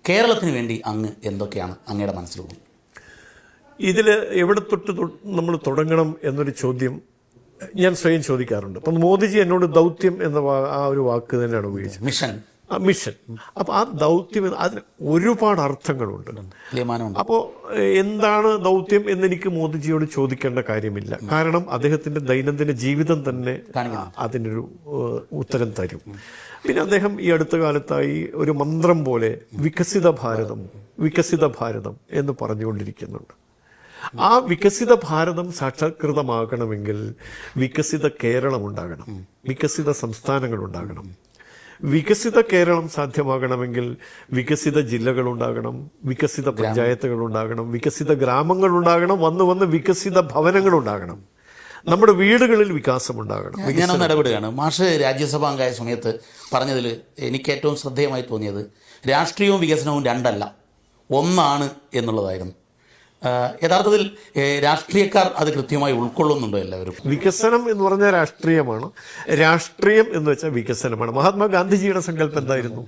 കേരളത്തിന് വേണ്ടി അങ്ങ് എന്തൊക്കെയാണ് അങ്ങയുടെ മനസ്സിലുള്ളത്? ഇതിൽ എവിടെ തൊട്ട് നമ്മൾ തുടങ്ങണം എന്നൊരു ചോദ്യം ഞാൻ സ്വയം ചോദിക്കാറുണ്ട്. അപ്പം മോദിജി എന്നോട് ദൗത്യം എന്ന ആ ഒരു വാക്ക് തന്നെയാണ് ഉപയോഗിച്ചത്, മിഷൻ. അപ്പൊ ആ ദൗത്യം അതിന് ഒരുപാട് അർത്ഥങ്ങളുണ്ട്. അപ്പോൾ എന്താണ് ദൗത്യം എന്നെനിക്ക് മോദിജിയോട് ചോദിക്കേണ്ട കാര്യമില്ല. കാരണം അദ്ദേഹത്തിന്റെ ദൈനംദിന ജീവിതം തന്നെ അതിനൊരു ഉത്തരം തരും. പിന്നെ അദ്ദേഹം ഈ അടുത്ത കാലത്തായി ഒരു മന്ത്രം പോലെ വികസിത ഭാരതം എന്ന് പറഞ്ഞുകൊണ്ടിരിക്കുന്നുണ്ട്. ആ വികസിത ഭാരതം സാക്ഷാത്കൃതമാകണമെങ്കിൽ വികസിത കേരളം ഉണ്ടാകണം, വികസിത സംസ്ഥാനങ്ങൾ ഉണ്ടാകണം. വികസിത കേരളം സാധ്യമാകണമെങ്കിൽ വികസിത ജില്ലകൾ ഉണ്ടാകണം, വികസിത പഞ്ചായത്തുകൾ ഉണ്ടാകണം, വികസിത ഗ്രാമങ്ങൾ ഉണ്ടാകണം, വന്ന് വികസിത ഭവനങ്ങൾ ഉണ്ടാകണം. നമ്മുടെ വീടുകളിൽ വികാസം ഉണ്ടാകണം. ഞാനൊന്ന് ഇടപെടുകയാണ്. മാഷ് രാജ്യസഭാ അംഗമായ സമയത്ത് പറഞ്ഞതിൽ എനിക്ക് ഏറ്റവും ശ്രദ്ധേയമായി തോന്നിയത് രാഷ്ട്രീയവും വികസനവും രണ്ടല്ല, ഒന്നാണ് എന്നുള്ളതായിരുന്നു. യഥാർത്ഥത്തിൽ രാഷ്ട്രീയക്കാർ അത് കൃത്യമായി ഉൾക്കൊള്ളുന്നുണ്ടോ എല്ലാവരും? വികസനം എന്ന് പറഞ്ഞാൽ രാഷ്ട്രീയമാണ്, രാഷ്ട്രീയം എന്ന് വെച്ചാൽ വികസനമാണ്. മഹാത്മാഗാന്ധിജിയുടെ സങ്കല്പം എന്തായിരുന്നു?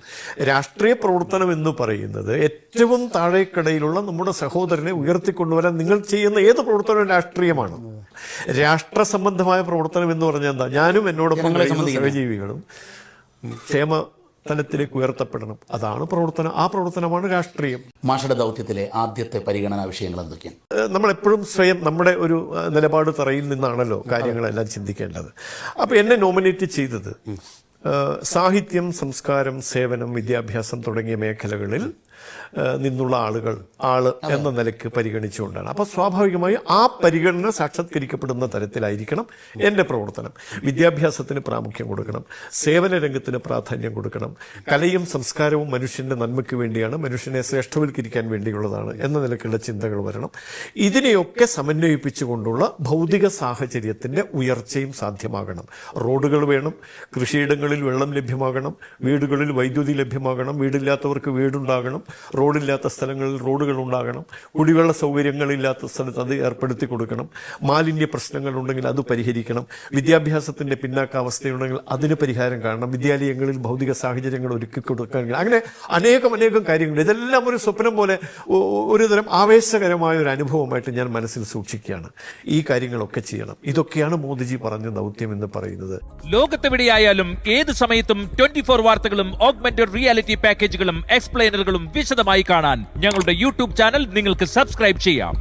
രാഷ്ട്രീയ പ്രവർത്തനം എന്ന് പറയുന്നത് ഏറ്റവും താഴേക്കടയിലുള്ള നമ്മുടെ സഹോദരനെ ഉയർത്തിക്കൊണ്ടുവരാൻ നിങ്ങൾ ചെയ്യുന്ന ഏത് പ്രവർത്തനവും രാഷ്ട്രീയമാണ്. രാഷ്ട്ര സംബന്ധമായ പ്രവർത്തനം എന്ന് പറഞ്ഞാൽ എന്താ? ഞാനും എന്നോടൊപ്പം സഹജീവികളും ക്ഷേമ തലത്തിലേക്ക് ഉയർത്തപ്പെടണം. അതാണ് പ്രവർത്തനം. ആ പ്രവർത്തനമാണ് രാഷ്ട്രീയം. മാഷയുടെ ദൗത്യത്തിലെ ആദ്യത്തെ പരിഗണനാ വിഷയങ്ങൾ എന്തൊക്കെയാണ്? നമ്മളെപ്പോഴും സ്വയം നമ്മുടെ ഒരു നിലപാട് തറയിൽ നിന്നാണല്ലോ കാര്യങ്ങളെല്ലാം ചിന്തിക്കേണ്ടത്. അപ്പൊ എന്നെ നോമിനേറ്റ് ചെയ്തത് സാഹിത്യം, സംസ്കാരം, സേവനം, വിദ്യാഭ്യാസം തുടങ്ങിയ മേഖലകളിൽ നിന്നുള്ള ആള് എന്ന നിലയ്ക്ക് പരിഗണിച്ചുകൊണ്ടാണ്. അപ്പൊ സ്വാഭാവികമായി ആ പരിഗണന സാക്ഷാത്കരിക്കപ്പെടുന്ന തരത്തിലായിരിക്കണം എന്റെ പ്രവർത്തനം. വിദ്യാഭ്യാസത്തിന് പ്രാമുഖ്യം കൊടുക്കണം, സേവന രംഗത്തിന് പ്രാധാന്യം കൊടുക്കണം, കലയും സംസ്കാരവും മനുഷ്യന്റെ നന്മയ്ക്ക് വേണ്ടിയാണ്, മനുഷ്യനെ ശ്രേഷ്ഠവൽക്കരിക്കാൻ വേണ്ടിയുള്ളതാണ് എന്ന നിലയ്ക്കുള്ള ചിന്തകൾ വരണം. ഇതിനെയൊക്കെ സമന്വയിപ്പിച്ചുകൊണ്ടുള്ള ഭൗതിക സാഹചര്യത്തിന്റെ ഉയർച്ചയും സാധ്യമാകണം. റോഡുകൾ വേണം, കൃഷിയിടങ്ങളിൽ വെള്ളം ലഭ്യമാകണം, വീടുകളിൽ വൈദ്യുതി ലഭ്യമാകണം, വീടില്ലാത്തവർക്ക് വീടുണ്ടാകണം, റോഡില്ലാത്ത സ്ഥലങ്ങളിൽ റോഡുകൾ ഉണ്ടാകണം, കുടിവെള്ള സൗകര്യങ്ങളില്ലാത്ത സ്ഥലത്ത് അത് ഏർപ്പെടുത്തി കൊടുക്കണം, മാലിന്യ പ്രശ്നങ്ങളുണ്ടെങ്കിൽ അത് പരിഹരിക്കണം, വിദ്യാഭ്യാസത്തിന്റെ പിന്നാക്കാവസ്ഥയുണ്ടെങ്കിൽ അതിന് പരിഹാരം കാണണം, വിദ്യാലയങ്ങളിൽ ഭൗതിക സാഹചര്യങ്ങൾ ഒരുക്കി കൊടുക്കണം. അങ്ങനെ അനേകം കാര്യങ്ങൾ. ഇതെല്ലാം ഒരു സ്വപ്നം പോലെ ഒരുതരം ആവേശകരമായ ഒരു അനുഭവമായിട്ട് ഞാൻ മനസ്സിൽ സൂക്ഷിക്കുകയാണ്. ഈ കാര്യങ്ങളൊക്കെ ചെയ്യണം. ഇതൊക്കെയാണ് മോദിജി പറഞ്ഞ ദൗത്യം എന്ന് പറയുന്നത്. ലോകത്തെവിടെയായാലും ഏത് സമയത്തും 24 വാർത്തകളും ഓഗ്മെന്റഡ് റിയാലിറ്റി പാക്കേജുകളും എക്സ്പ്ലെയിനറുകളും വിശദമായി കാണാൻ ഞങ്ങളുടെ യൂട്യൂബ് ചാനൽ നിങ്ങൾക്ക് സബ്സ്ക്രൈബ് ചെയ്യാം.